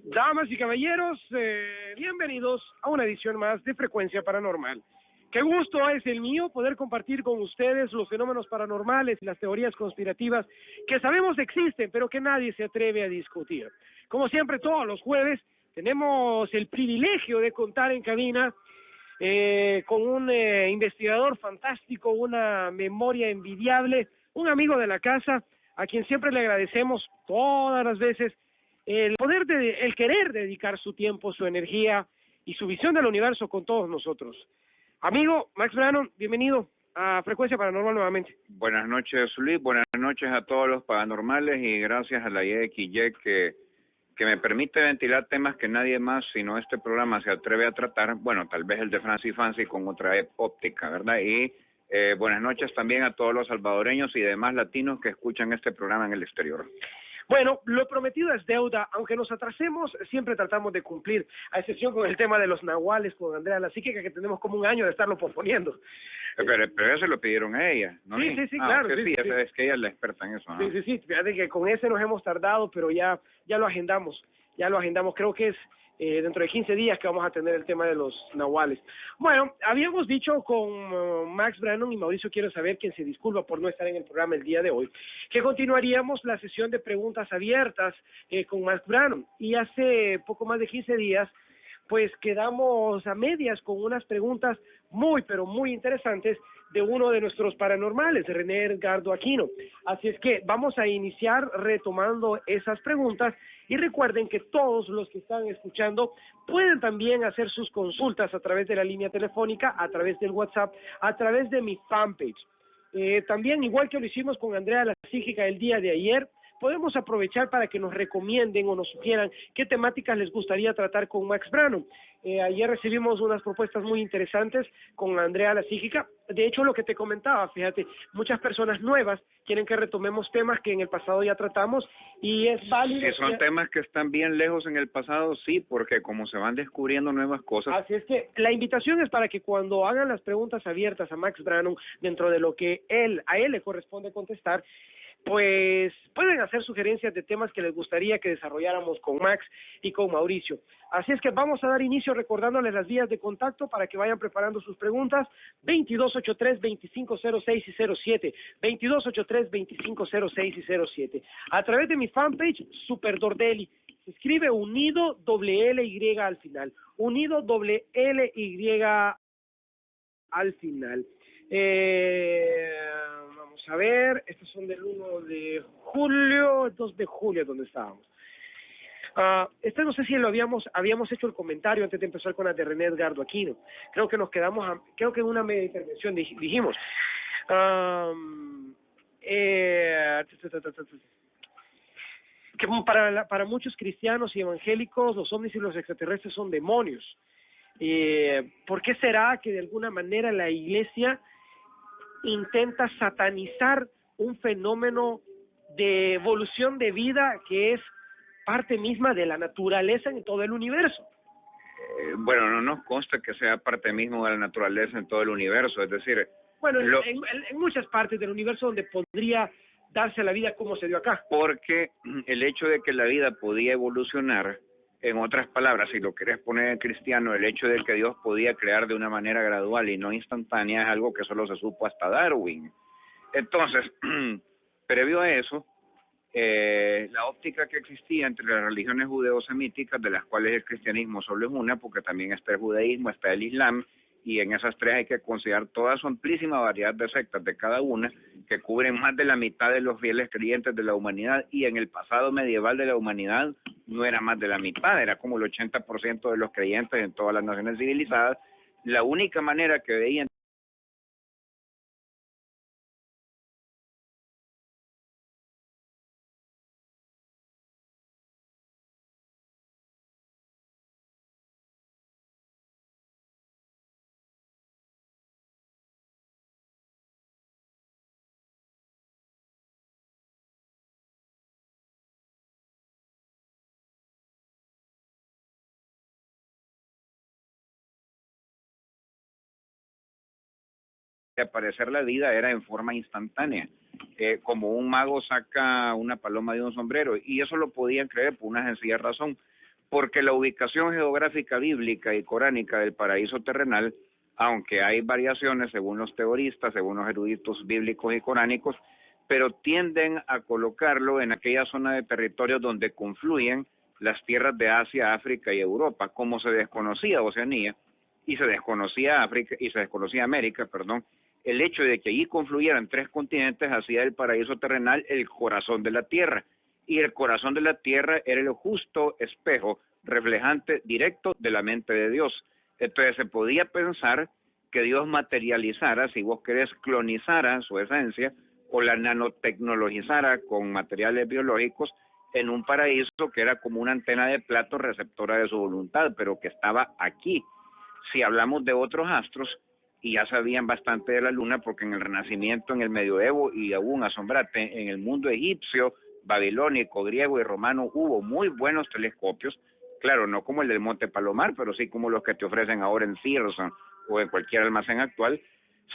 Damas y caballeros, bienvenidos a una edición más de Frecuencia Paranormal. Qué gusto es el mío poder compartir con ustedes los fenómenos paranormales y las teorías conspirativas que sabemos existen, pero que nadie se atreve a discutir. Como siempre, todos los jueves tenemos el privilegio de contar en cabina con un investigador fantástico, una memoria envidiable, un amigo de la casa, a quien siempre le agradecemos todas las veces el querer dedicar su tiempo, su energía y su visión del universo con todos nosotros. Amigo Max Brannon, bienvenido a Frecuencia Paranormal nuevamente. Buenas noches, Luis. Buenas noches a todos los paranormales y gracias a la YXY que me permite ventilar temas que nadie más, sino este programa, se atreve a tratar. Bueno, tal vez el de Francis Fancy con otra óptica, ¿verdad? Y buenas noches también a todos los salvadoreños y demás latinos que escuchan este programa en el exterior. Bueno, lo prometido es deuda, aunque nos atrasemos, siempre tratamos de cumplir, a excepción con el tema de los nahuales con Andrea la Psíquica, que tenemos como un año de estarlo posponiendo. Pero ya se lo pidieron a ella, ¿no? Sí, claro. Sí, es que ella es la experta en eso, ¿no? Sí, fíjate que con ese nos hemos tardado, pero ya lo agendamos, creo que es dentro de 15 días que vamos a tener el tema de los nahuales. Bueno, habíamos dicho con Max Brannon y Mauricio Quiero Saber, quien se disculpa por no estar en el programa el día de hoy, que continuaríamos la sesión de preguntas abiertas con Max Brannon, y hace poco más de 15 días pues quedamos a medias con unas preguntas muy, pero muy interesantes de uno de nuestros paranormales, René Edgardo Aquino. Así es que vamos a iniciar retomando esas preguntas y recuerden que todos los que están escuchando pueden también hacer sus consultas a través de la línea telefónica, a través del WhatsApp, a través de mi fanpage. También, igual que lo hicimos con Andrea la Psíquica el día de ayer, podemos aprovechar para que nos recomienden o nos sugieran qué temáticas les gustaría tratar con Max Brannon. Ayer recibimos unas propuestas muy interesantes con Andrea la Psíquica. De hecho, lo que te comentaba, fíjate, muchas personas nuevas quieren que retomemos temas que en el pasado ya tratamos y es válido. Si son temas que están bien lejos en el pasado, sí, porque como se van descubriendo nuevas cosas. Así es que la invitación es para que cuando hagan las preguntas abiertas a Max Brannon, dentro de lo que a él le corresponde contestar, pues pueden hacer sugerencias de temas que les gustaría que desarrolláramos con Max y con Mauricio. Así es que vamos a dar inicio recordándoles las vías de contacto para que vayan preparando sus preguntas. 2283-2506 y 07, 2283-2506 y 07. A través de mi fanpage, Super Dordeli, se escribe unido doble L-Y al final, unido doble L-Y al final. Vamos a ver, estos son del 1 de julio, 2 de julio, donde estábamos. Este no sé si lo habíamos hecho el comentario antes de empezar con la de René Edgardo Aquino. Creo que nos quedamos, creo que en una media intervención dijimos. Que para muchos cristianos y evangélicos los ovnis y los extraterrestres son demonios. ¿Por qué será que de alguna manera la iglesia intenta satanizar un fenómeno de evolución de vida que es parte misma de la naturaleza en todo el universo? Bueno, no nos consta que sea parte mismo de la naturaleza en todo el universo, es decir... Bueno, en muchas partes del universo donde podría darse la vida como se dio acá. Porque el hecho de que la vida podía evolucionar, en otras palabras, si lo querés poner en cristiano, el hecho de que Dios podía crear de una manera gradual y no instantánea es algo que solo se supo hasta Darwin. Entonces, previo a eso, la óptica que existía entre las religiones judeo-semíticas, de las cuales el cristianismo solo es una, porque también está el judaísmo, está el islam, y en esas tres hay que considerar toda su amplísima variedad de sectas de cada una, que cubren más de la mitad de los fieles creyentes de la humanidad, y en el pasado medieval de la humanidad no era más de la mitad, era como el 80% de los creyentes en todas las naciones civilizadas. La única manera que veían aparecer la vida era en forma instantánea, como un mago saca una paloma de un sombrero, y eso lo podían creer por una sencilla razón, porque la ubicación geográfica bíblica y coránica del paraíso terrenal, aunque hay variaciones según los teoristas, según los eruditos bíblicos y coránicos, pero tienden a colocarlo en aquella zona de territorio donde confluyen las tierras de Asia, África y Europa. Como se desconocía Oceanía y se desconocía África y se desconocía América, perdón, el hecho de que allí confluyeran tres continentes hacía del paraíso terrenal el corazón de la tierra, y el corazón de la tierra era el justo espejo reflejante directo de la mente de Dios. Entonces se podía pensar que Dios materializara, si vos querés, clonizara su esencia o la nanotecnologizara con materiales biológicos en un paraíso que era como una antena de plato receptora de su voluntad, pero que estaba aquí. Si hablamos de otros astros, y ya sabían bastante de la luna, porque en el Renacimiento, en el Medioevo y aún, asombrate, en el mundo egipcio, babilónico, griego y romano hubo muy buenos telescopios, claro, no como el del Monte Palomar, pero sí como los que te ofrecen ahora en Sears o en cualquier almacén actual.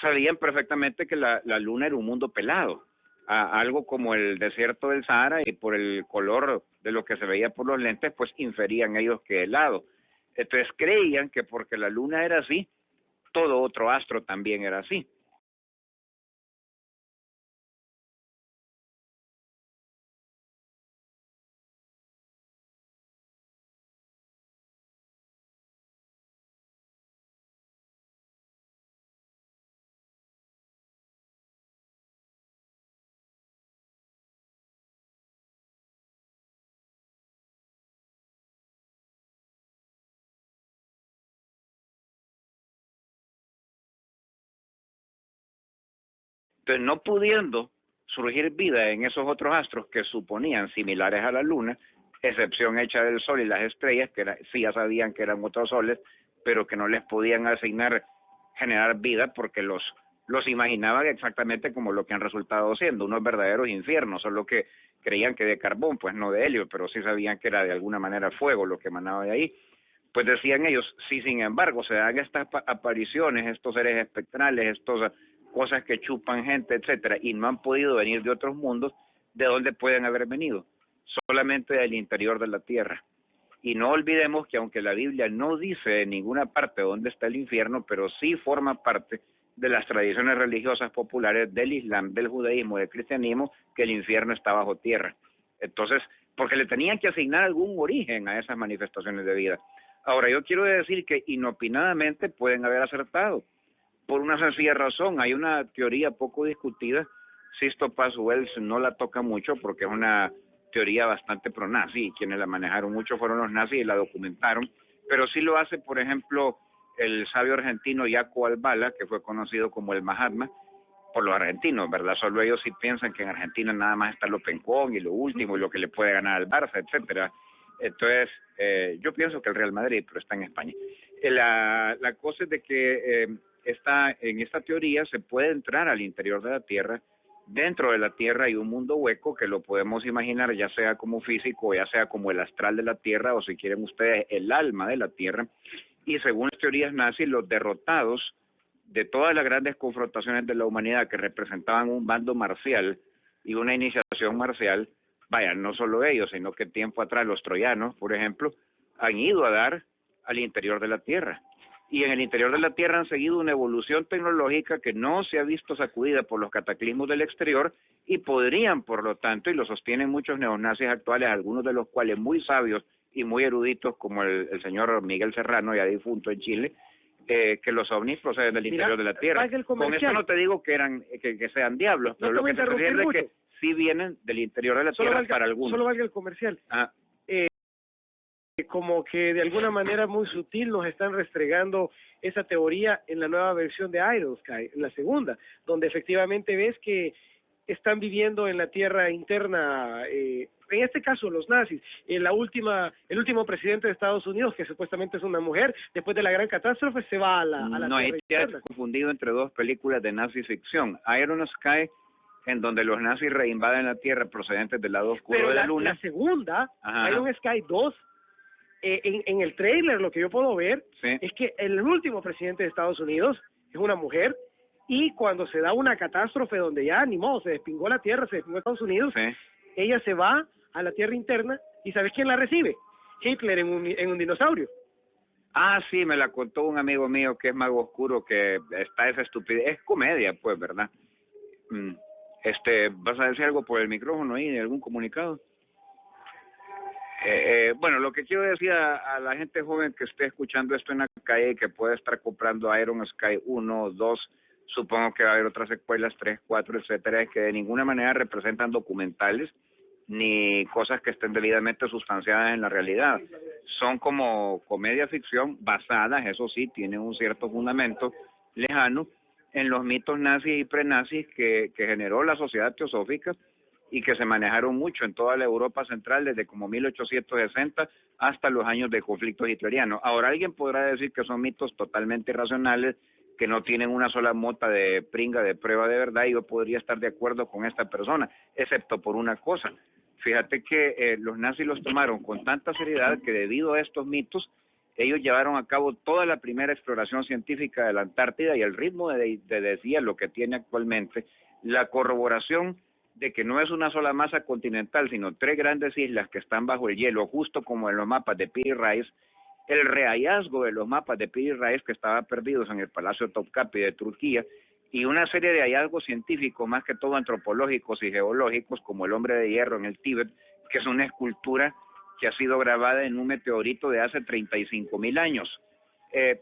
Sabían perfectamente que la luna era un mundo pelado, algo como el desierto del Sahara, y por el color de lo que se veía por los lentes, pues inferían ellos que helado. Entonces creían que porque la luna era así, todo otro astro también era así. Entonces, no pudiendo surgir vida en esos otros astros que suponían similares a la luna, excepción hecha del Sol y las estrellas, que sí ya sabían que eran otros soles, pero que no les podían asignar generar vida porque los imaginaban exactamente como lo que han resultado siendo, unos verdaderos infiernos, solo que creían que de carbón, pues no de helio, pero sí sabían que era de alguna manera fuego lo que emanaba de ahí. Pues decían ellos, si sin embargo se dan estas apariciones, estos seres espectrales, estas cosas que chupan gente, etcétera, y no han podido venir de otros mundos, ¿de dónde pueden haber venido? Solamente del interior de la tierra. Y no olvidemos que aunque la Biblia no dice en ninguna parte dónde está el infierno, pero sí forma parte de las tradiciones religiosas populares del Islam, del judaísmo, del cristianismo, que el infierno está bajo tierra. Entonces, porque le tenían que asignar algún origen a esas manifestaciones de vida. Ahora, yo quiero decir que inopinadamente pueden haber acertado, por una sencilla razón. Hay una teoría poco discutida, Sisto Paz Wells no la toca mucho porque es una teoría bastante pro-nazi, y quienes la manejaron mucho fueron los nazis y la documentaron, pero sí lo hace, por ejemplo, el sabio argentino Jaco Albala, que fue conocido como el Mahatma por los argentinos, ¿verdad? Solo ellos sí piensan que en Argentina nada más está lo pencón y lo último y lo que le puede ganar al Barça, etcétera. Entonces, yo pienso que el Real Madrid, pero está en España. La cosa es de que en esta teoría se puede entrar al interior de la Tierra. Dentro de la Tierra hay un mundo hueco que lo podemos imaginar ya sea como físico, ya sea como el astral de la Tierra, o si quieren ustedes, el alma de la Tierra. Y según las teorías nazis, los derrotados de todas las grandes confrontaciones de la humanidad que representaban un bando marcial y una iniciación marcial, vaya, no solo ellos, sino que tiempo atrás los troyanos, por ejemplo, han ido a dar al interior de la Tierra. Y en el interior de la Tierra han seguido una evolución tecnológica que no se ha visto sacudida por los cataclismos del exterior, y podrían, por lo tanto, y lo sostienen muchos neonazis actuales, algunos de los cuales muy sabios y muy eruditos, como el señor Miguel Serrano, ya difunto en Chile, que los ovnis proceden del interior de la Tierra. Con esto no te digo que sean diablos, pero lo que te refiero es que sí vienen del interior de la Tierra para algunos. Solo valga el comercial. Como que de alguna manera muy sutil nos están restregando esa teoría en la nueva versión de Idle Sky, en la segunda, donde efectivamente ves que están viviendo en la tierra interna, en este caso los nazis. El último presidente de Estados Unidos, que supuestamente es una mujer, después de la gran catástrofe se va a la no, tierra interna. No, he confundido entre dos películas de nazi ficción. Iron Sky, en donde los nazis reinvaden la tierra procedentes del lado oscuro pero de la luna. La segunda, Iron Sky 2, en el trailer lo que yo puedo ver es que el último presidente de Estados Unidos es una mujer, y cuando se da una catástrofe donde ya ni modo, se despingó la Tierra, se despingó Estados Unidos, Sí. ella se va a la Tierra interna y ¿sabes quién la recibe? Hitler en un dinosaurio. Ah, sí, me la contó un amigo mío que es mago oscuro, que está esa estupidez. Es comedia, pues, ¿verdad? Mm, ¿vas a decir algo por el micrófono ahí, de algún comunicado? Bueno, lo que quiero decir a la gente joven que esté escuchando esto en la calle y que puede estar comprando Iron Sky 1, 2, supongo que va a haber otras secuelas, 3, 4, etcétera, es que de ninguna manera representan documentales ni cosas que estén debidamente sustanciadas en la realidad. Son como comedia ficción basadas, eso sí, tienen un cierto fundamento lejano en los mitos nazis y prenazis que generó la sociedad teosófica y que se manejaron mucho en toda la Europa central desde como 1860 hasta los años del conflicto hitleriano. Ahora alguien podrá decir que son mitos totalmente irracionales, que no tienen una sola mota de pringa de prueba de verdad, y yo podría estar de acuerdo con esta persona, excepto por una cosa. Fíjate que los nazis los tomaron con tanta seriedad que debido a estos mitos, ellos llevaron a cabo toda la primera exploración científica de la Antártida y el ritmo de deshielo que tiene actualmente, la corroboración de que no es una sola masa continental, sino 3 grandes islas que están bajo el hielo, justo como en los mapas de Piri Reis, el rehallazgo de los mapas de Piri Reis que estaban perdidos en el Palacio Topkapi de Turquía, y una serie de hallazgos científicos, más que todo antropológicos y geológicos, como el hombre de hierro en el Tíbet, que es una escultura que ha sido grabada en un meteorito de hace 35.000 años.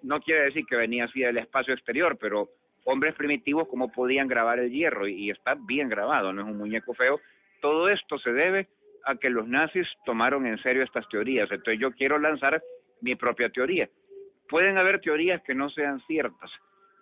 No quiere decir que venía así del espacio exterior, pero hombres primitivos cómo podían grabar el hierro, y está bien grabado, no es un muñeco feo. Todo esto se debe a que los nazis tomaron en serio estas teorías. Entonces yo quiero lanzar mi propia teoría. Pueden haber teorías que no sean ciertas,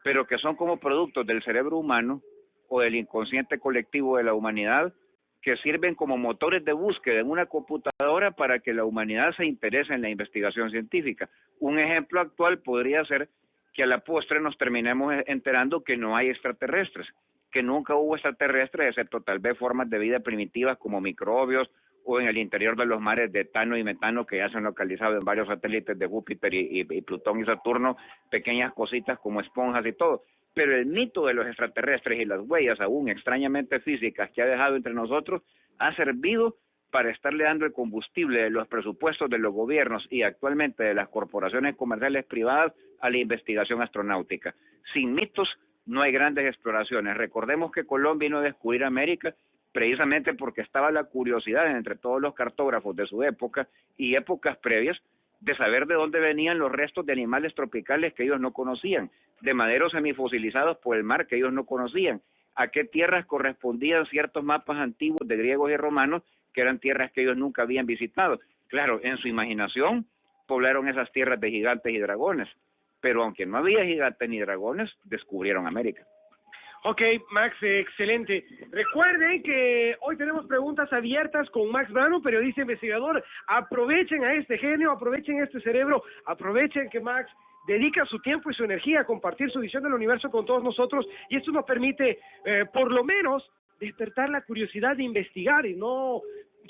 pero que son como productos del cerebro humano o del inconsciente colectivo de la humanidad, que sirven como motores de búsqueda en una computadora para que la humanidad se interese en la investigación científica. Un ejemplo actual podría ser que a la postre nos terminemos enterando que no hay extraterrestres, que nunca hubo extraterrestres, excepto tal vez formas de vida primitivas como microbios o en el interior de los mares de etano y metano que ya se han localizado en varios satélites de Júpiter y Plutón y Saturno, pequeñas cositas como esponjas y todo. Pero el mito de los extraterrestres y las huellas aún extrañamente físicas que ha dejado entre nosotros ha servido para estarle dando el combustible de los presupuestos de los gobiernos y actualmente de las corporaciones comerciales privadas a la investigación astronáutica. Sin mitos no hay grandes exploraciones. Recordemos que Colón vino a descubrir América precisamente porque estaba la curiosidad entre todos los cartógrafos de su época y épocas previas de saber de dónde venían los restos de animales tropicales que ellos no conocían, de maderos semifosilizados por el mar que ellos no conocían, a qué tierras correspondían ciertos mapas antiguos de griegos y romanos que eran tierras que ellos nunca habían visitado. Claro, en su imaginación poblaron esas tierras de gigantes y dragones, pero aunque no había gigantes ni dragones, descubrieron América. Ok, Max, excelente. Recuerden que hoy tenemos preguntas abiertas con Max Brano, periodista investigador. Aprovechen a este genio, aprovechen este cerebro, aprovechen que Max dedica su tiempo y su energía a compartir su visión del universo con todos nosotros, y esto nos permite, por lo menos, despertar la curiosidad de investigar y no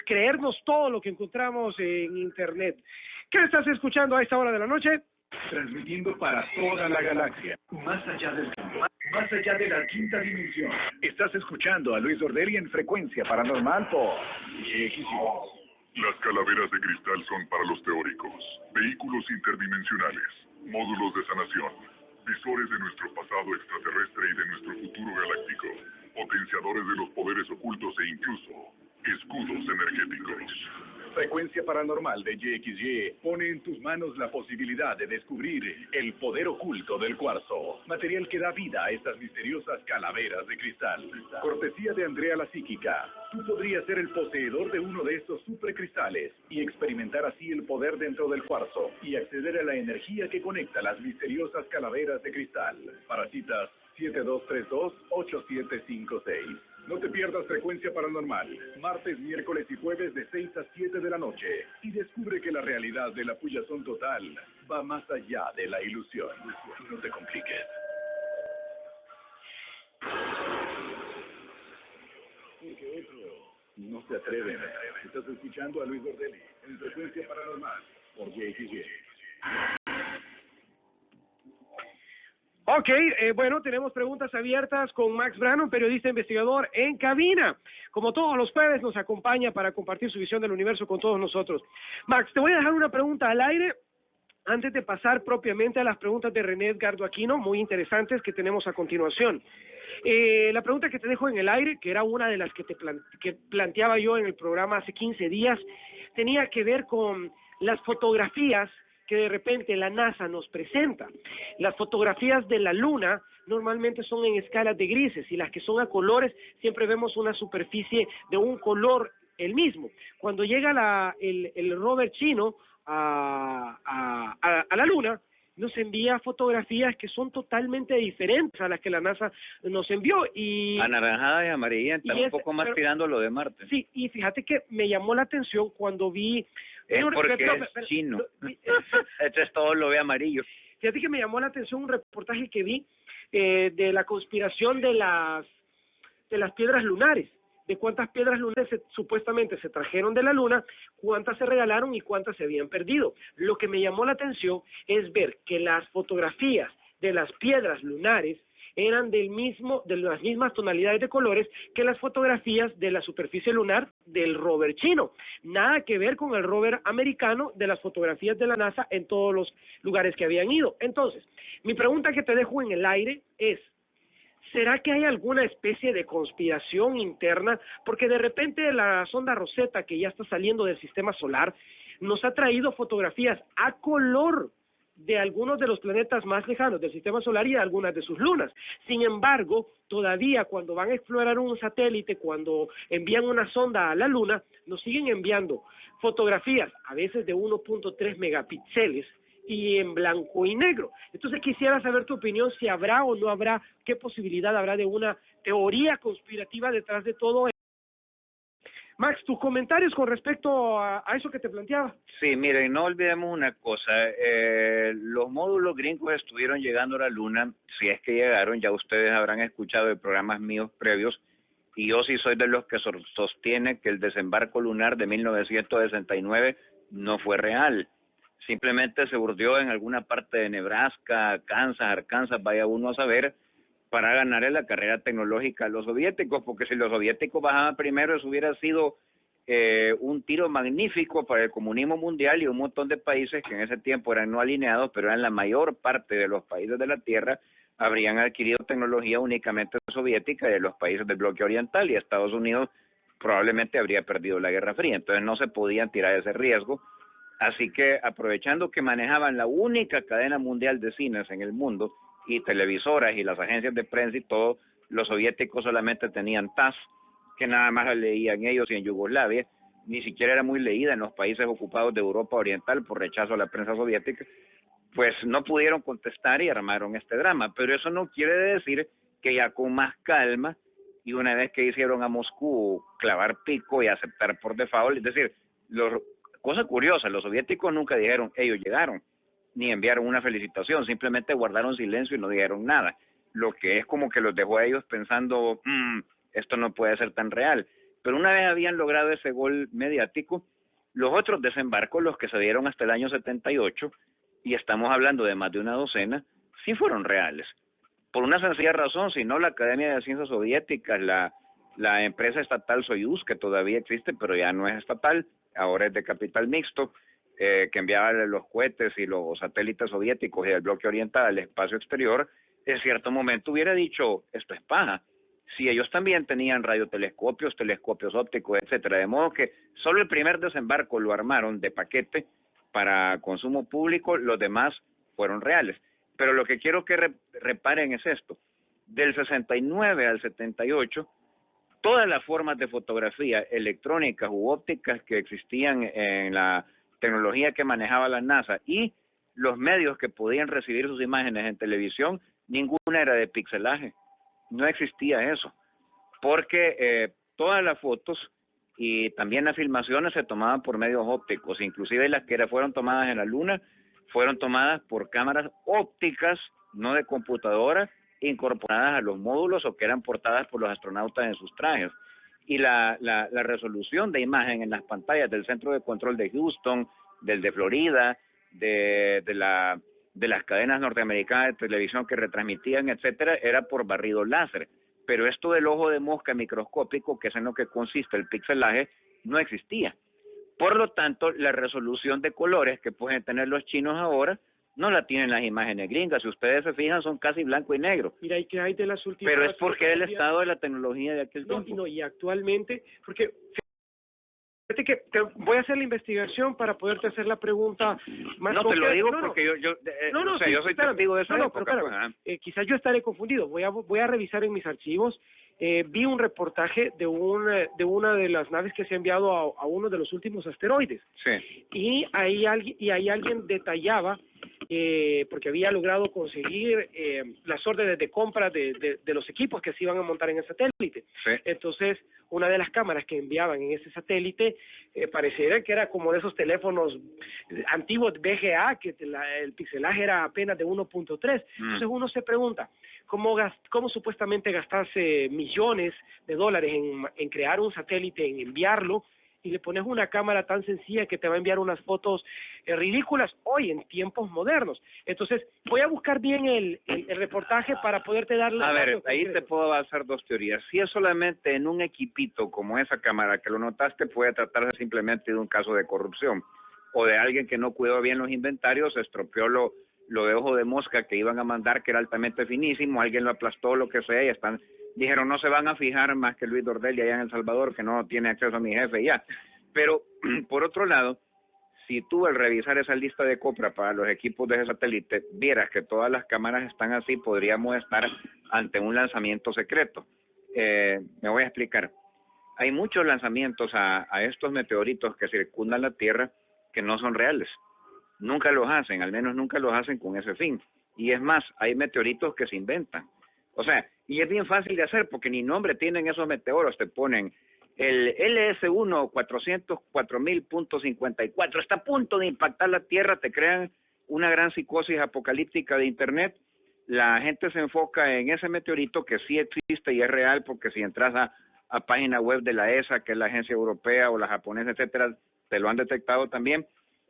creernos todo lo que encontramos en Internet. ¿Qué estás escuchando a esta hora de la noche? Transmitiendo para toda la galaxia, más allá del tiempo, más allá de la quinta dimensión. Estás escuchando a Luis Ordelli en Frecuencia Paranormal por XY. Las calaveras de cristal son para los teóricos, vehículos interdimensionales, módulos de sanación, visores de nuestro pasado extraterrestre y de nuestro futuro galáctico, potenciadores de los poderes ocultos e incluso escudos energéticos. Frecuencia Paranormal de YXY pone en tus manos la posibilidad de descubrir el poder oculto del cuarzo, material que da vida a estas misteriosas calaveras de cristal. Cortesía de Andrea la Psíquica, tú podrías ser el poseedor de uno de estos supercristales y experimentar así el poder dentro del cuarzo y acceder a la energía que conecta las misteriosas calaveras de cristal. Para citas 7232-8756. No te pierdas Frecuencia Paranormal, martes, miércoles y jueves de 6 a 7 de la noche. Y descubre que la realidad de la puyazón total va más allá de la ilusión. No te compliques. No se atreven. Estás escuchando a Luis Ordelli en Frecuencia Paranormal por YXY. Ok, bueno, tenemos preguntas abiertas con Max Brannon, periodista investigador en cabina. Como todos los jueves nos acompaña para compartir su visión del universo con todos nosotros. Max, te voy a dejar una pregunta al aire antes de pasar propiamente a las preguntas de René Edgardo Aquino, muy interesantes que tenemos a continuación. La pregunta que te dejo en el aire, que era una de las que que planteaba yo en el programa hace 15 días, tenía que ver con las fotografías que de repente la NASA nos presenta. Las fotografías de la Luna normalmente son en escalas de grises y las que son a colores siempre vemos una superficie de un color el mismo. Cuando llega el rover chino a la Luna, nos envía fotografías que son totalmente diferentes a las que la NASA nos envió. Anaranjada y amarillenta, un poco más tirando lo de Marte. Sí, y fíjate que me llamó la atención cuando vi... Es porque es chino. Entonces todo lo ve amarillo. Fíjate que me llamó la atención un reportaje que vi de la conspiración de las piedras lunares, de cuántas piedras lunares supuestamente se trajeron de la Luna, cuántas se regalaron y cuántas se habían perdido. Lo que me llamó la atención es ver que las fotografías de las piedras lunares eran de las mismas tonalidades de colores que las fotografías de la superficie lunar del rover chino. Nada que ver con el rover americano de las fotografías de la NASA en todos los lugares que habían ido. Entonces, mi pregunta que te dejo en el aire es, ¿será que hay alguna especie de conspiración interna? Porque de repente la sonda Rosetta, que ya está saliendo del sistema solar, nos ha traído fotografías a color de algunos de los planetas más lejanos del sistema solar y de algunas de sus lunas. Sin embargo, todavía cuando van a explorar un satélite, cuando envían una sonda a la Luna, nos siguen enviando fotografías, a veces de 1.3 megapíxeles, y en blanco y negro. Entonces quisiera saber tu opinión, si habrá o no habrá, qué posibilidad habrá de una teoría conspirativa detrás de todo esto. Max, tus comentarios con respecto a eso que te planteaba. Sí, miren, no olvidemos una cosa, los módulos gringos estuvieron llegando a la Luna, si es que llegaron, ya ustedes habrán escuchado de programas míos previos, y yo sí soy de los que sostiene que el desembarco lunar de 1969 no fue real. Simplemente se urdió en alguna parte de Nebraska, Kansas, Arkansas, vaya uno a saber, para ganarle la carrera tecnológica a los soviéticos, porque si los soviéticos bajaban primero, eso hubiera sido un tiro magnífico para el comunismo mundial y un montón de países que en ese tiempo eran no alineados, pero eran la mayor parte de los países de la Tierra, habrían adquirido tecnología únicamente soviética de los países del bloque oriental, y Estados Unidos probablemente habría perdido la Guerra Fría. Entonces no se podían tirar ese riesgo. Así que aprovechando que manejaban la única cadena mundial de cines en el mundo y televisoras y las agencias de prensa y todo, los soviéticos solamente tenían TASS, que nada más la leían ellos, y en Yugoslavia ni siquiera era muy leída en los países ocupados de Europa Oriental por rechazo a la prensa soviética, pues no pudieron contestar y armaron este drama. Pero eso no quiere decir que ya con más calma, y una vez que hicieron a Moscú clavar pico y aceptar por default, es decir, cosa curiosa, los soviéticos nunca dijeron ellos llegaron, ni enviaron una felicitación, simplemente guardaron silencio y no dijeron nada, lo que es como que los dejó a ellos pensando, esto no puede ser tan real. Pero una vez habían logrado ese gol mediático, los otros desembarcos, los que se dieron hasta el año 78, y estamos hablando de más de una docena, sí fueron reales. Por una sencilla razón, si no la Academia de Ciencias Soviéticas, la empresa estatal Soyuz, que todavía existe, pero ya no es estatal, ahora es de capital mixto, que enviaba los cohetes y los satélites soviéticos y del bloque oriental al espacio exterior, en cierto momento hubiera dicho, esto es paja. Si ellos también tenían radiotelescopios, telescopios ópticos, etcétera, de modo que solo el primer desembarco lo armaron de paquete para consumo público, los demás fueron reales. Pero lo que quiero que reparen es esto, del 69 al 78, todas las formas de fotografía electrónicas u ópticas que existían en la tecnología que manejaba la NASA y los medios que podían recibir sus imágenes en televisión, ninguna era de pixelaje, no existía eso, porque todas las fotos y también las filmaciones se tomaban por medios ópticos, inclusive las que fueron tomadas en la Luna fueron tomadas por cámaras ópticas, no de computadora, incorporadas a los módulos o que eran portadas por los astronautas en sus trajes. Y la resolución de imagen en las pantallas del centro de control de Houston, del de Florida, de de las cadenas norteamericanas de televisión que retransmitían, etcétera, era por barrido láser. Pero esto del ojo de mosca microscópico, que es en lo que consiste el pixelaje, no existía. Por lo tanto, la resolución de colores que pueden tener los chinos ahora no la tienen las imágenes gringas. Si ustedes se fijan, son casi blanco y negro. Mira, ¿y qué hay de las últimas? Pero es porque el estado de la tecnología de aquel tiempo. Y actualmente, porque fíjate que voy a hacer la investigación para poderte hacer la pregunta más No, concreta. te lo digo No, porque sí, yo soy testigo de esa época. Pero quizás yo estaré confundido. Voy a revisar en mis archivos. Vi un reportaje de una de las naves que se ha enviado a uno de los últimos asteroides. Sí. Y ahí alguien detallaba, porque había logrado conseguir las órdenes de compra de los equipos que se iban a montar en el satélite. Sí. Entonces, una de las cámaras que enviaban en ese satélite pareciera que era como de esos teléfonos antiguos VGA, que el pixelaje era apenas de 1.3. Entonces uno se pregunta, ¿cómo supuestamente gastarse millones de dólares en crear un satélite, en enviarlo, y le pones una cámara tan sencilla que te va a enviar unas fotos ridículas hoy en tiempos modernos? Entonces, voy a buscar bien el reportaje para poderte dar la... A ver, ahí te puedo hacer dos teorías. Si es solamente en un equipito como esa cámara que lo notaste, puede tratarse simplemente de un caso de corrupción o de alguien que no cuidó bien los inventarios, estropeó lo de ojo de mosca que iban a mandar, que era altamente finísimo, alguien lo aplastó, lo que sea, y dijeron, no se van a fijar más que Luis Dordelli allá en El Salvador, que no tiene acceso a mi jefe ya. Pero, por otro lado, si tú al revisar esa lista de compra para los equipos de ese satélite vieras que todas las cámaras están así, podríamos estar ante un lanzamiento secreto. Me voy a explicar. Hay muchos lanzamientos a estos meteoritos que circundan la Tierra que no son reales. Nunca los hacen, al menos nunca los hacen con ese fin. Y es más, hay meteoritos que se inventan. O sea, y es bien fácil de hacer porque ni nombre tienen esos meteoros, te ponen el LS1 404.000.54, está a punto de impactar la Tierra, te crean una gran psicosis apocalíptica de Internet. La gente se enfoca en ese meteorito que sí existe y es real, porque si entras a página web de la ESA, que es la agencia europea, o la japonesa, etcétera, te lo han detectado también.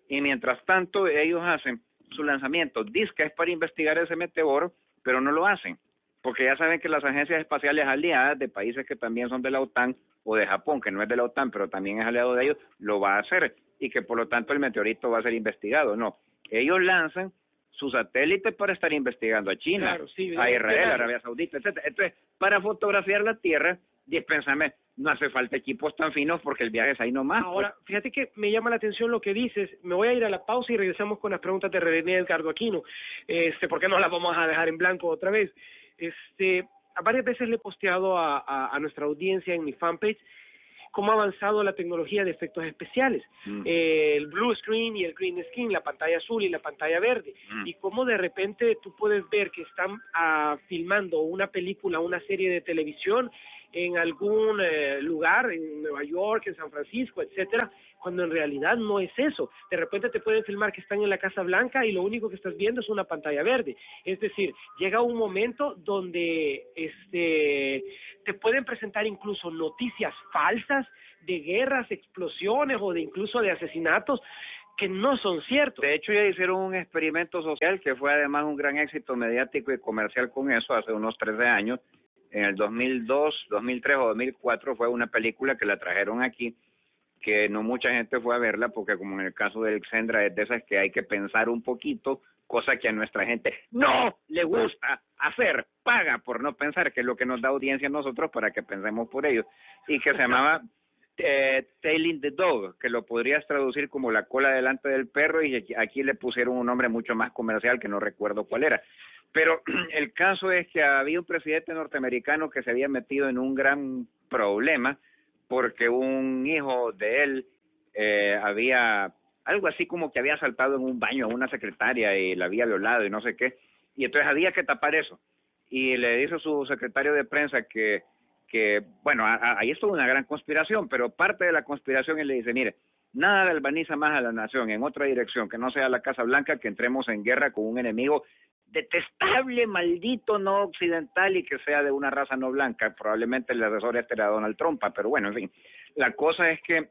Y mientras tanto ellos hacen su lanzamiento. Dicen que es para investigar ese meteoro, pero no lo hacen, porque ya saben que las agencias espaciales aliadas de países que también son de la OTAN, o de Japón, que no es de la OTAN, pero también es aliado de ellos, lo va a hacer, y que por lo tanto el meteorito va a ser investigado. No, ellos lanzan su satélite para estar investigando a China, claro, sí, a Israel, a Arabia Saudita, etcétera. Entonces, para fotografiar la Tierra, dispénsame, no hace falta equipos tan finos porque el viaje es ahí nomás. Ahora, fíjate que me llama la atención lo que dices. Me voy a ir a la pausa y regresamos con las preguntas de René Edgardo Aquino, porque no las vamos a dejar en blanco otra vez. Varias veces le he posteado a nuestra audiencia en mi fanpage cómo ha avanzado la tecnología de efectos especiales, el blue screen y el green screen, la pantalla azul y la pantalla verde, y cómo de repente tú puedes ver que están filmando una película, una serie de televisión en algún lugar, en Nueva York, en San Francisco, etcétera, cuando en realidad no es eso. De repente te pueden filmar que están en la Casa Blanca y lo único que estás viendo es una pantalla verde. Es decir, llega un momento donde te pueden presentar incluso noticias falsas de guerras, explosiones o de incluso de asesinatos que no son ciertos. De hecho, ya hicieron un experimento social que fue además un gran éxito mediático y comercial con eso hace unos 13 años. En el 2002, 2003 o 2004 fue una película que la trajeron aquí, que no mucha gente fue a verla porque, como en el caso de Alexandra, es de esas que hay que pensar un poquito, cosa que a nuestra gente no le gusta hacer, paga por no pensar, que es lo que nos da audiencia a nosotros para que pensemos por ellos, y que se llamaba Tailing the Dog, que lo podrías traducir como la cola delante del perro, y aquí le pusieron un nombre mucho más comercial que no recuerdo cuál era. Pero el caso es que había un presidente norteamericano que se había metido en un gran problema porque un hijo de él había algo así como que había asaltado en un baño a una secretaria y la había violado y no sé qué, y entonces había que tapar eso, y le dijo su secretario de prensa que bueno, ahí estuvo una gran conspiración, pero parte de la conspiración él le dice, mire, nada galvaniza más a la nación en otra dirección que no sea la Casa Blanca que entremos en guerra con un enemigo detestable, maldito, no occidental y que sea de una raza no blanca. Probablemente el asesor era Donald Trump, pero bueno, en fin. La cosa es que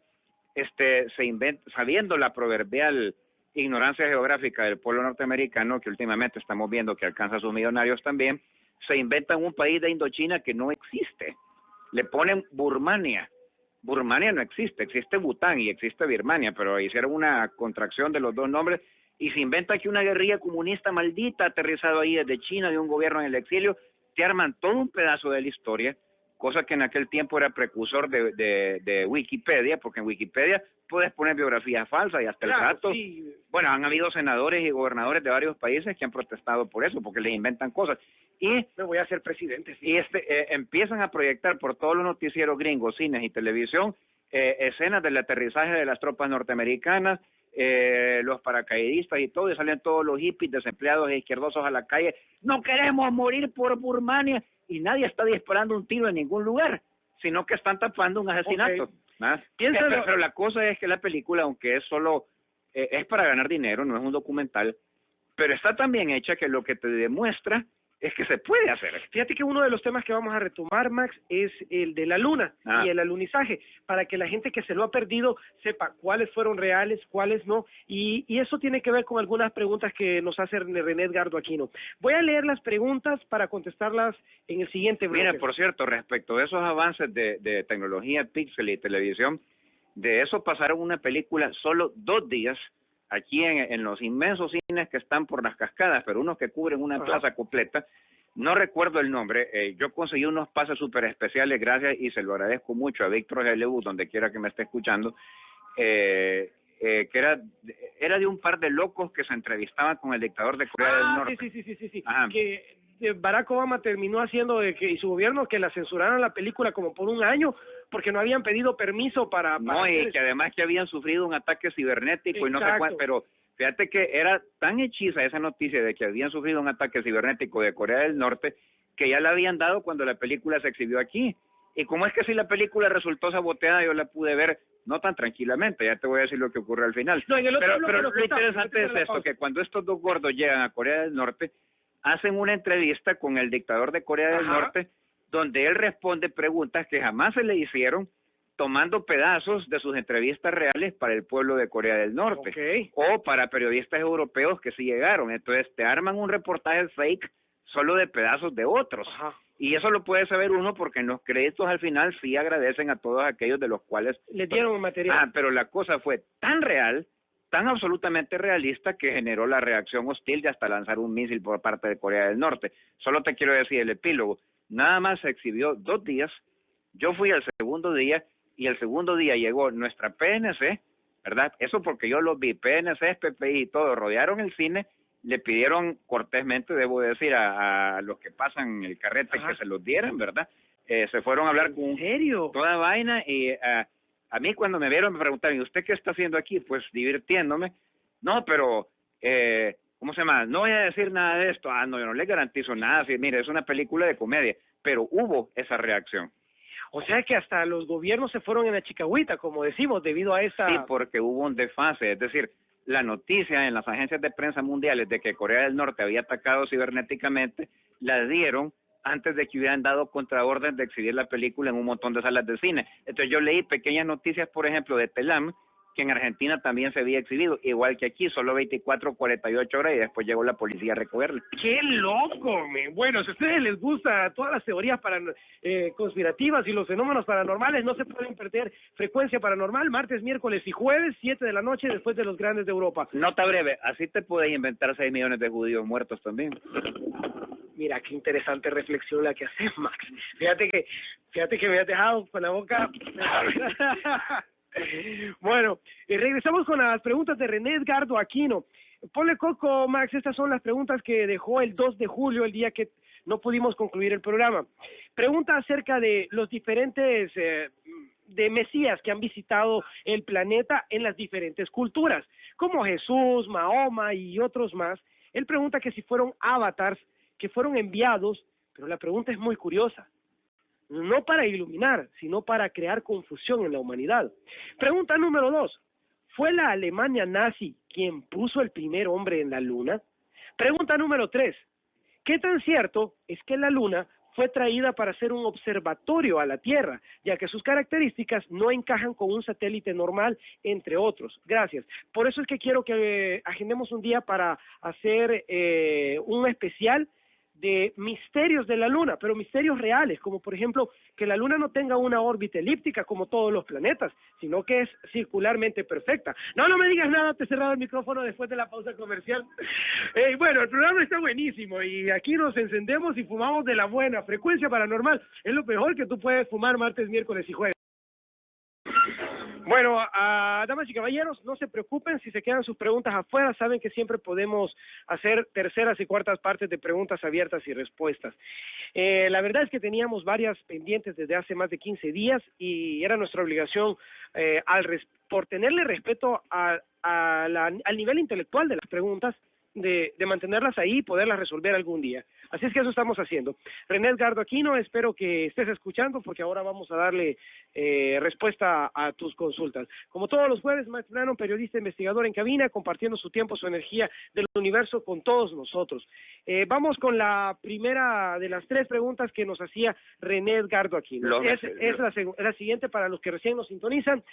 se inventa, sabiendo la proverbial ignorancia geográfica del pueblo norteamericano, que últimamente estamos viendo que alcanza a sus millonarios también, se inventan un país de Indochina que no existe. Le ponen Burmania. Burmania no existe, existe Bután y existe Birmania, pero hicieron una contracción de los dos nombres y se inventa que una guerrilla comunista maldita ha aterrizado ahí desde China, de un gobierno en el exilio, te arman todo un pedazo de la historia, cosa que en aquel tiempo era precursor de Wikipedia, porque en Wikipedia puedes poner biografías falsas y hasta el rato. Sí. Bueno, han habido senadores y gobernadores de varios países que han protestado por eso, porque les inventan cosas. Y Me voy a hacer presidente. Sí. y empiezan a proyectar por todos los noticieros gringos, cines y televisión, escenas del aterrizaje de las tropas norteamericanas, los paracaidistas y todo, y salen todos los hippies desempleados e izquierdosos a la calle. No queremos morir por Burmania, y nadie está disparando un tiro en ningún lugar, sino que están tapando un asesinato. Okay. ¿Ah? Pero la cosa es que la película, aunque es solo, es para ganar dinero, no es un documental, pero está tan bien hecha que lo que te demuestra es que se puede hacer. Fíjate que uno de los temas que vamos a retomar, Max, es el de la luna y el alunizaje, para que la gente que se lo ha perdido sepa cuáles fueron reales, cuáles no, y eso tiene que ver con algunas preguntas que nos hace René Edgardo Aquino. Voy a leer las preguntas para contestarlas en el siguiente bloque. Mira, por cierto, respecto a esos avances de tecnología, píxel y televisión, de eso pasaron una película solo 2 días, aquí en los inmensos cines que están por las cascadas, pero unos que cubren una plaza completa. No recuerdo el nombre. Yo conseguí unos pases súper especiales, gracias, y se lo agradezco mucho a Víctor GLU, donde quiera que me esté escuchando, que era de un par de locos que se entrevistaban con el dictador de Corea del Norte. Sí. Que Barack Obama terminó haciendo y su gobierno que la censuraran la película como por 1 año porque no habían pedido permiso para no, y que además que habían sufrido un ataque cibernético. Exacto. Y no sé cuánto, pero fíjate que era tan hechiza esa noticia de que habían sufrido un ataque cibernético de Corea del Norte que ya la habían dado cuando la película se exhibió aquí. Y como es que si la película resultó saboteada, yo la pude ver no tan tranquilamente, ya te voy a decir lo que ocurre al final. No, en el otro pero lo interesante es esto, que cuando estos dos gordos llegan a Corea del Norte, hacen una entrevista con el dictador de Corea del Norte, donde él responde preguntas que jamás se le hicieron, tomando pedazos de sus entrevistas reales para el pueblo de Corea del Norte, o para periodistas europeos que sí llegaron. Entonces te arman un reportaje fake solo de pedazos de otros. Y eso lo puede saber uno porque en los créditos al final sí agradecen a todos aquellos de los cuales le dieron material. Pero la cosa fue tan real, tan absolutamente realista, que generó la reacción hostil de hasta lanzar un misil por parte de Corea del Norte. Solo te quiero decir el epílogo. Nada más se exhibió 2 días. Yo fui al segundo día, y el segundo día llegó nuestra PNC, ¿verdad? Eso porque yo los vi, PNC, PPI y todo, rodearon el cine, le pidieron cortésmente, debo decir, a los que pasan el carrete que se los dieran, ¿verdad? Se fueron a hablar con ¿En serio? Toda vaina, y a mí cuando me vieron me preguntaron, ¿y usted qué está haciendo aquí? Pues divirtiéndome. No, pero, ¿cómo se llama? No voy a decir nada de esto. No, yo no le garantizo nada. Sí, mire, es una película de comedia, pero hubo esa reacción. O sea que hasta los gobiernos se fueron en la chicahuita, como decimos, debido a esa... Sí, porque hubo un desfase, es decir, la noticia en las agencias de prensa mundiales de que Corea del Norte había atacado cibernéticamente, la dieron antes de que hubieran dado contraorden de exhibir la película en un montón de salas de cine. Entonces yo leí pequeñas noticias, por ejemplo, de Telam, que en Argentina también se había exhibido, igual que aquí, solo 24, 48 horas, y después llegó la policía a recogerla. ¡Qué loco, men! Bueno, si a ustedes les gusta todas las teorías conspirativas y los fenómenos paranormales, no se pueden perder Frecuencia Paranormal, martes, miércoles y jueves, 7 de la noche, después de los grandes de Europa. Nota breve, así te puedes inventar 6 millones de judíos muertos también. Mira, qué interesante reflexión la que haces, Max. Fíjate que me has dejado con la boca... Bueno, regresamos con las preguntas de René Edgardo Aquino. Ponle coco, Max, estas son las preguntas que dejó el 2 de julio, el día que no pudimos concluir el programa. Pregunta acerca de los diferentes de Mesías que han visitado el planeta en las diferentes culturas, como Jesús, Mahoma y otros más. Él pregunta que si fueron avatars que fueron enviados, pero la pregunta es muy curiosa. No para iluminar, sino para crear confusión en la humanidad. Pregunta número 2. ¿Fue la Alemania nazi quien puso el primer hombre en la luna? Pregunta número 3. ¿Qué tan cierto es que la luna fue traída para ser un observatorio a la Tierra, ya que sus características no encajan con un satélite normal, entre otros. Gracias. Por eso es que quiero que agendemos un día para hacer un especial de misterios de la Luna, pero misterios reales, como por ejemplo que la Luna no tenga una órbita elíptica como todos los planetas, sino que es circularmente perfecta. No, no me digas nada, te he cerrado el micrófono después de la pausa comercial. Bueno, el programa está buenísimo y aquí nos encendemos y fumamos de la buena. Frecuencia Paranormal es lo mejor que tú puedes fumar martes, miércoles y jueves. Bueno, damas y caballeros, no se preocupen si se quedan sus preguntas afuera, saben que siempre podemos hacer terceras y cuartas partes de preguntas abiertas y respuestas. La verdad es que teníamos varias pendientes desde hace más de 15 días y era nuestra obligación, por tenerle respeto al nivel intelectual de las preguntas, de mantenerlas ahí y poderlas resolver algún día. Así es que eso estamos haciendo. René Edgardo Aquino, espero que estés escuchando porque ahora vamos a darle respuesta a tus consultas. Como todos los jueves, Max Brannon, periodista investigador en cabina, compartiendo su tiempo, su energía del universo con todos nosotros. Vamos con la primera de las 3 preguntas que nos hacía René Edgardo Aquino. Es la siguiente para los que recién nos sintonizan.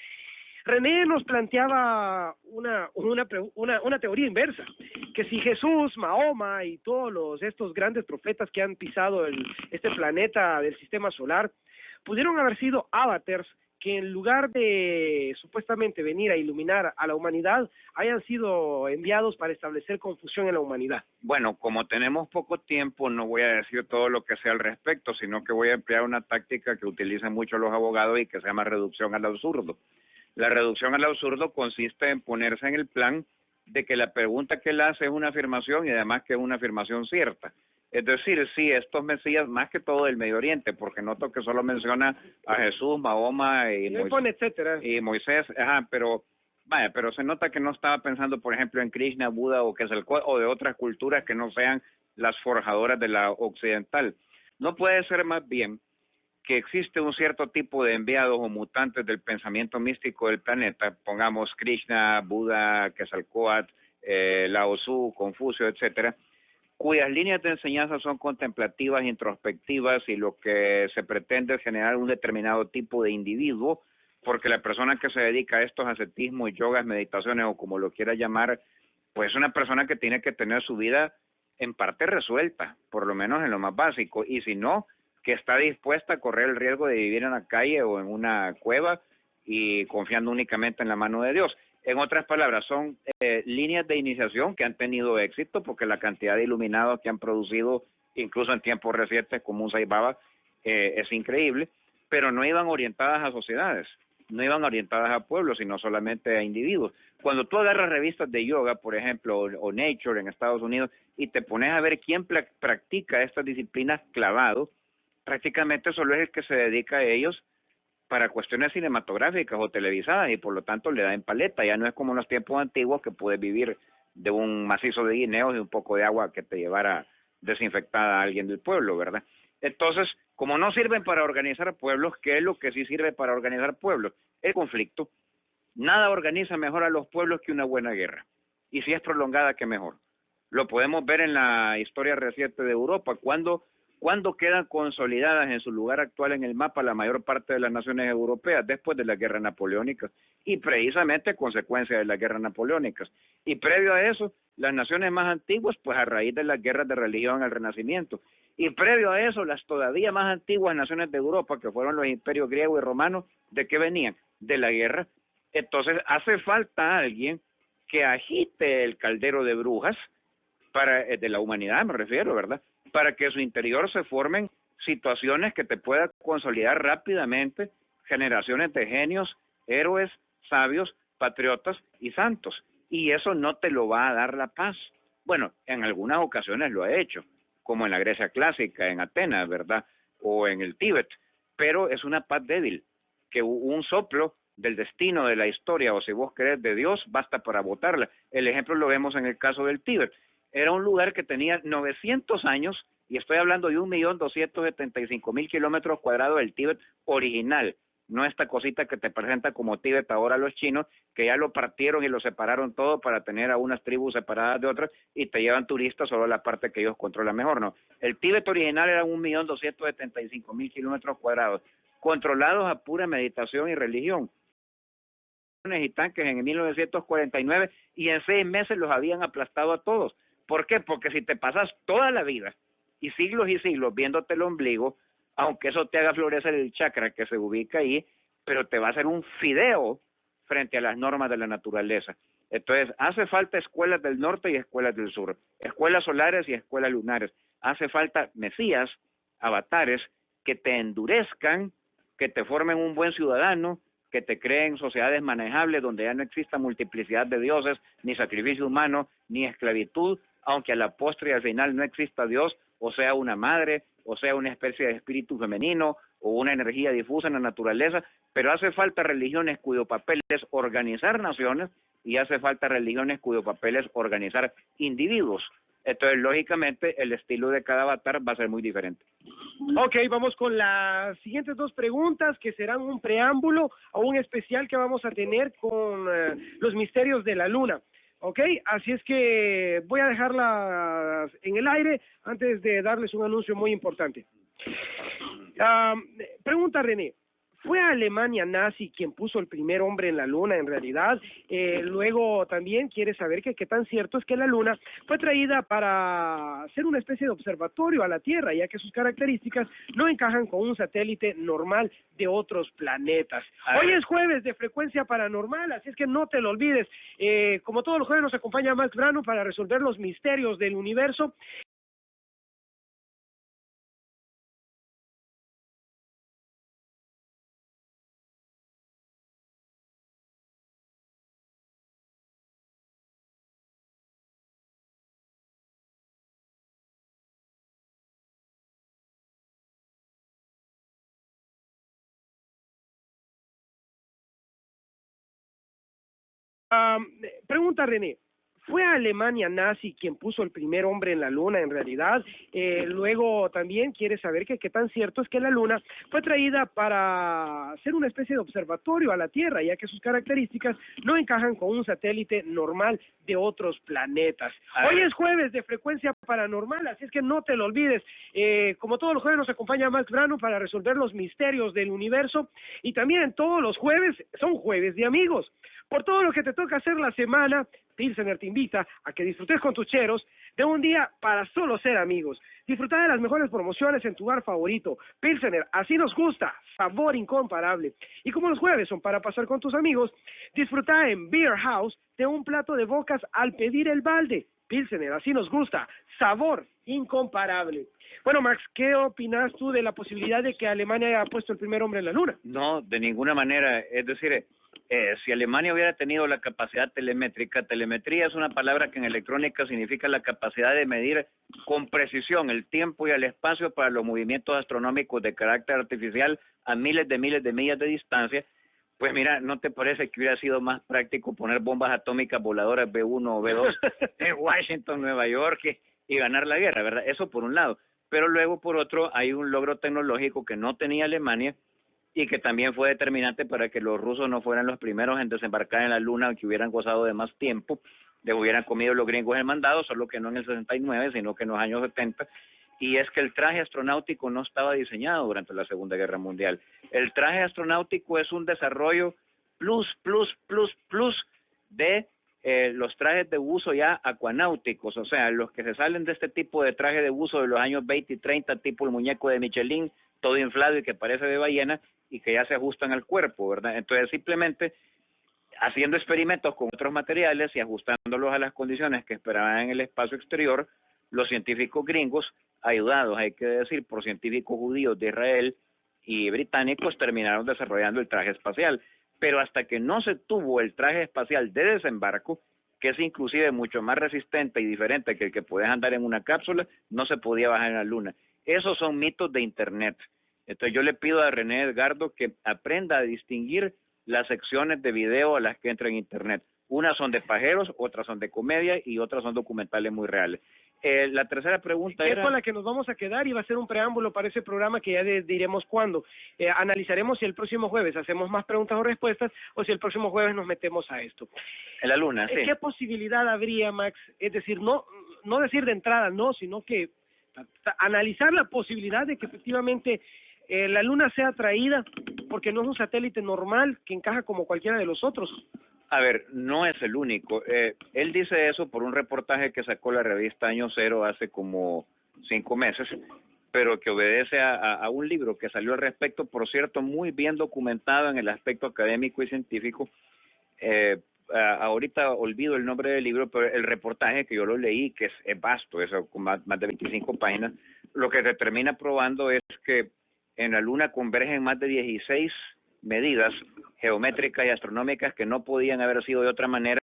René nos planteaba una teoría inversa, que si Jesús, Mahoma y todos estos grandes profetas que han pisado este planeta del sistema solar, pudieron haber sido avatars que en lugar de supuestamente venir a iluminar a la humanidad, hayan sido enviados para establecer confusión en la humanidad. Bueno, como tenemos poco tiempo, no voy a decir todo lo que sea al respecto, sino que voy a emplear una táctica que utilizan mucho los abogados y que se llama reducción al absurdo. La reducción al absurdo consiste en ponerse en el plan de que la pregunta que él hace es una afirmación y además que es una afirmación cierta. Es decir, sí, estos mesías, más que todo del Medio Oriente, porque noto que solo menciona a Jesús, Mahoma y Moisés, etcétera. Y Moisés, pero se nota que no estaba pensando, por ejemplo, en Krishna, Buda o de otras culturas que no sean las forjadoras de la occidental. No puede ser más bien que existe un cierto tipo de enviados o mutantes del pensamiento místico del planeta, pongamos Krishna, Buda, Quetzalcóatl, Lao Tzu, Confucio, etcétera, cuyas líneas de enseñanza son contemplativas, introspectivas y lo que se pretende es generar un determinado tipo de individuo, porque la persona que se dedica a estos ascetismos, yogas, meditaciones o como lo quiera llamar, pues es una persona que tiene que tener su vida en parte resuelta, por lo menos en lo más básico, y si no, que está dispuesta a correr el riesgo de vivir en la calle o en una cueva y confiando únicamente en la mano de Dios. En otras palabras, son líneas de iniciación que han tenido éxito porque la cantidad de iluminados que han producido, incluso en tiempos recientes como un Sai Baba, es increíble, pero no iban orientadas a sociedades, no iban orientadas a pueblos, sino solamente a individuos. Cuando tú agarras revistas de yoga, por ejemplo, o Nature en Estados Unidos, y te pones a ver quién practica estas disciplinas clavado, prácticamente solo es el que se dedica a ellos para cuestiones cinematográficas o televisadas y por lo tanto le da en paleta. Ya no es como en los tiempos antiguos que puedes vivir de un macizo de guineos y un poco de agua que te llevara desinfectada a alguien del pueblo, ¿verdad? Entonces, como no sirven para organizar pueblos, ¿qué es lo que sí sirve para organizar pueblos? El conflicto. Nada organiza mejor a los pueblos que una buena guerra. Y si es prolongada, qué mejor. Lo podemos ver en la historia reciente de Europa, cuando quedan consolidadas en su lugar actual en el mapa la mayor parte de las naciones europeas después de la guerra napoleónica y precisamente a consecuencia de las guerras napoleónicas. Y previo a eso, las naciones más antiguas, pues a raíz de las guerras de religión al Renacimiento. Y previo a eso, las todavía más antiguas naciones de Europa, que fueron los imperios griego y romano, ¿de qué venían? De la guerra. Entonces hace falta alguien que agite el caldero de brujas, de la humanidad me refiero, ¿verdad?, para que en su interior se formen situaciones que te puedan consolidar rápidamente generaciones de genios, héroes, sabios, patriotas y santos. Y eso no te lo va a dar la paz. Bueno, en algunas ocasiones lo ha hecho, como en la Grecia clásica, en Atenas, ¿verdad?, o en el Tíbet, pero es una paz débil, que un soplo del destino de la historia, o si vos querés de Dios, basta para botarla. El ejemplo lo vemos en el caso del Tíbet. Era un lugar que tenía 900 años, y estoy hablando de 1.275.000 kilómetros cuadrados del Tíbet original, no esta cosita que te presenta como Tíbet ahora los chinos, que ya lo partieron y lo separaron todo para tener a unas tribus separadas de otras y te llevan turistas solo a la parte que ellos controlan mejor, ¿no? El Tíbet original era 1.275.000 kilómetros cuadrados, controlados a pura meditación y religión. Y tanques en 1949 y en 6 meses los habían aplastado a todos. ¿Por qué? Porque si te pasas toda la vida y siglos viéndote el ombligo, aunque eso te haga florecer el chakra que se ubica ahí, pero te va a hacer un fideo frente a las normas de la naturaleza. Entonces, hace falta escuelas del norte y escuelas del sur, escuelas solares y escuelas lunares. Hace falta mesías, avatares, que te endurezcan, que te formen un buen ciudadano, que te creen sociedades manejables donde ya no exista multiplicidad de dioses, ni sacrificio humano, ni esclavitud, aunque a la postre y al final no exista Dios, o sea una madre, o sea una especie de espíritu femenino, o una energía difusa en la naturaleza, pero hace falta religiones cuyo papel es organizar naciones, y hace falta religiones cuyo papel es organizar individuos. Entonces, lógicamente, el estilo de cada avatar va a ser muy diferente. Ok, vamos con las siguientes 2 preguntas, que serán un preámbulo a un especial que vamos a tener con los misterios de la luna. Ok, así es que voy a dejarlas en el aire antes de darles un anuncio muy importante. Pregunta René. ¿Fue Alemania nazi quien puso el primer hombre en la luna en realidad? Luego también quiere saber que qué tan cierto es que la luna fue traída para ser una especie de observatorio a la Tierra, ya que sus características no encajan con un satélite normal de otros planetas. Hoy es jueves de Frecuencia Paranormal, así es que no te lo olvides. Como todos los jueves nos acompaña Max Brano para resolver los misterios del universo. Pregunta René. ¿Fue Alemania nazi quien puso el primer hombre en la luna en realidad? Luego también quiere saber que qué tan cierto es que la luna fue traída para ser una especie de observatorio a la Tierra, ya que sus características no encajan con un satélite normal de otros planetas. Hoy es jueves de Frecuencia Paranormal, así es que no te lo olvides. Como todos los jueves nos acompaña Max Brano para resolver los misterios del universo, y también todos los jueves son jueves de amigos. Por todo lo que te toca hacer la semana, Pilsener te invita a que disfrutes con tus cheros de un día para solo ser amigos. Disfruta de las mejores promociones en tu bar favorito. Pilsener, así nos gusta, sabor incomparable. Y como los jueves son para pasar con tus amigos, disfruta en Beer House de un plato de bocas al pedir el balde. Pilsener, así nos gusta, sabor incomparable. Bueno, Max, ¿qué opinas tú de la posibilidad de que Alemania haya puesto el primer hombre en la luna? No, de ninguna manera. Es decir, si Alemania hubiera tenido la capacidad telemétrica, telemetría es una palabra que en electrónica significa la capacidad de medir con precisión el tiempo y el espacio para los movimientos astronómicos de carácter artificial a miles de millas de distancia. Pues mira, ¿no te parece que hubiera sido más práctico poner bombas atómicas voladoras B1 o B2 en Washington, Nueva York y ganar la guerra, ¿verdad? Eso por un lado. Pero luego, por otro, hay un logro tecnológico que no tenía Alemania y que también fue determinante para que los rusos no fueran los primeros en desembarcar en la luna, que hubieran gozado de más tiempo, les hubieran comido los gringos el mandado, solo que no en el 69, sino que en los años 70, y es que el traje astronáutico no estaba diseñado durante la Segunda Guerra Mundial. El traje astronáutico es un desarrollo plus de los trajes de buzo ya acuanáuticos, o sea, los que se salen de este tipo de traje de buzo de los años 20 y 30, tipo el muñeco de Michelin, todo inflado y que parece de ballena, y que ya se ajustan al cuerpo, ¿verdad? Entonces, simplemente haciendo experimentos con otros materiales y ajustándolos a las condiciones que esperaban en el espacio exterior, los científicos gringos, ayudados, hay que decir, por científicos judíos de Israel y británicos, terminaron desarrollando el traje espacial. Pero hasta que no se tuvo el traje espacial de desembarco, que es inclusive mucho más resistente y diferente que el que puedes andar en una cápsula, no se podía bajar en la luna. Esos son mitos de Internet. Entonces yo le pido a René Edgardo que aprenda a distinguir las secciones de video a las que entra en Internet. Unas son de pajeros, otras son de comedia y otras son documentales muy reales. La tercera pregunta es era... con la que nos vamos a quedar y va a ser un preámbulo para ese programa que ya diremos cuándo. Analizaremos si el próximo jueves hacemos más preguntas o respuestas o si el próximo jueves nos metemos a esto. En la luna, sí. ¿Qué posibilidad habría, Max? Es decir, no decir de entrada no, sino que analizar la posibilidad de que efectivamente la luna sea atraída, porque no es un satélite normal que encaja como cualquiera de los otros. A ver, no es el único. Él dice eso por un reportaje que sacó la revista Año Cero hace como 5 meses, pero que obedece a un libro que salió al respecto, por cierto, muy bien documentado en el aspecto académico y científico. Ahorita olvido el nombre del libro, pero el reportaje que yo lo leí, que es vasto, es con más de 25 páginas, lo que se termina probando es que en la Luna convergen más de 16 medidas geométricas y astronómicas que no podían haber sido de otra manera.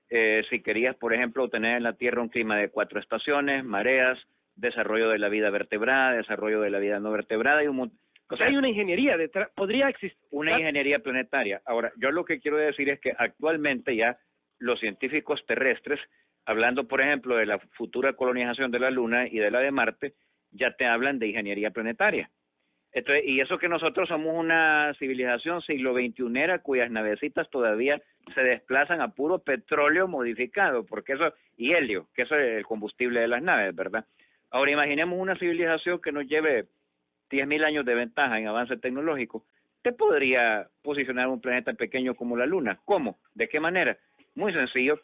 Si querías, por ejemplo, tener en la Tierra un clima de 4 estaciones, mareas, desarrollo de la vida vertebrada, desarrollo de la vida no vertebrada y un montón. O sea, hay una ingeniería detrás, podría existir. Una ingeniería planetaria. Ahora, yo lo que quiero decir es que actualmente ya los científicos terrestres, hablando por ejemplo de la futura colonización de la Luna y de la de Marte, ya te hablan de ingeniería planetaria. Entonces, y eso que nosotros somos una civilización siglo XXI cuyas navecitas todavía se desplazan a puro petróleo modificado, porque eso, y helio, que eso es el combustible de las naves, ¿verdad? Ahora imaginemos una civilización que nos lleve 10.000 años de ventaja en avance tecnológico. ¿Te podría posicionar un planeta pequeño como la Luna? ¿Cómo? ¿De qué manera? Muy sencillo.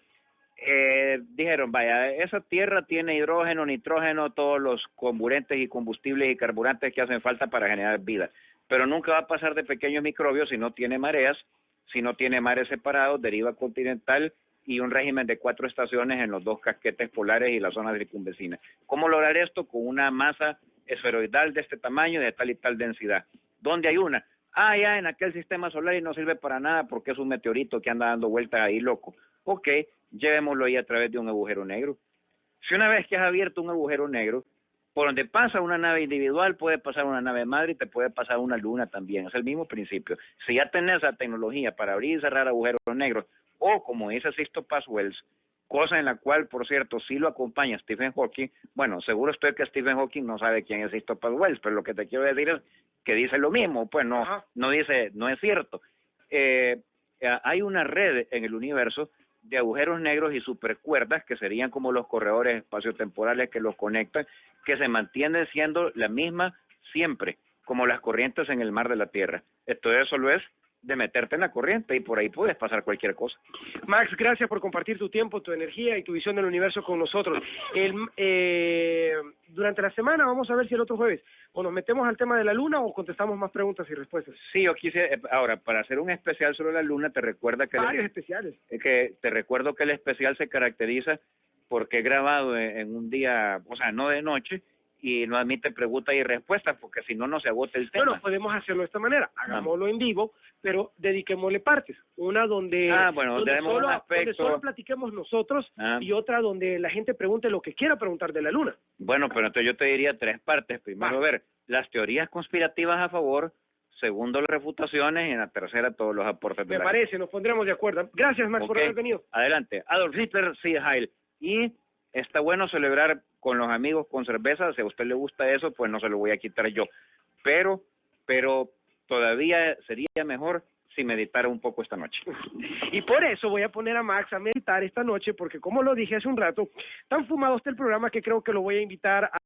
Dijeron, vaya, esa Tierra tiene hidrógeno, nitrógeno, todos los comburentes y combustibles y carburantes que hacen falta para generar vida, pero nunca va a pasar de pequeños microbios si no tiene mareas, si no tiene mares separados, deriva continental y un régimen de 4 estaciones en los 2 casquetes polares y la zona circunvecina. ¿Cómo lograr esto? Con una masa esferoidal de este tamaño y de tal y tal densidad. ¿Dónde hay una? Ya en aquel sistema solar y no sirve para nada porque es un meteorito que anda dando vueltas ahí loco. Ok, llevémoslo ahí a través de un agujero negro. Si una vez que has abierto un agujero negro, por donde pasa una nave individual, puede pasar una nave madre y te puede pasar una luna también. Es el mismo principio. Si ya tenés la tecnología para abrir y cerrar agujeros negros, o como dice Sixto Paz Wells, cosa en la cual, por cierto, sí lo acompaña Stephen Hawking. Bueno, seguro estoy que Stephen Hawking no sabe quién es Sixto Paz Wells, pero lo que te quiero decir es que dice lo mismo, pues no dice, no es cierto. Hay una red en el universo de agujeros negros y supercuerdas que serían como los corredores espaciotemporales que los conectan, que se mantienen siendo la misma siempre, como las corrientes en el mar de la Tierra. Esto solo es de meterte en la corriente y por ahí puedes pasar cualquier cosa. Max, gracias por compartir tu tiempo, tu energía y tu visión del universo con nosotros. Durante la semana vamos a ver si el otro jueves o nos metemos al tema de la Luna o contestamos más preguntas y respuestas. Sí, yo quise, ahora, para hacer un especial sobre la Luna, te recuerda que... Varios especiales. Que te recuerdo que el especial se caracteriza porque es grabado en un día, o sea, no de noche, y no admite preguntas y respuestas, porque si no, no se agota el tema. Bueno, podemos hacerlo de esta manera, hagámoslo en vivo, pero dediquémosle partes. Una donde, donde solo platiquemos nosotros y otra donde la gente pregunte lo que quiera preguntar de la Luna. Bueno, pero entonces yo te diría 3 partes. Primero, ver las teorías conspirativas a favor, segundo, las refutaciones, y en la tercera, todos los aportes de Me parece, nos pondremos de acuerdo. Gracias, Max, por haber venido. Adelante. Adolf Hitler, Sie Heil. Y está bueno celebrar con los amigos con cerveza. Si a usted le gusta eso, pues no se lo voy a quitar yo. Pero todavía sería mejor si meditara un poco esta noche. Y por eso voy a poner a Max a meditar esta noche, porque como lo dije hace un rato, tan fumado está el programa que creo que lo voy a invitar a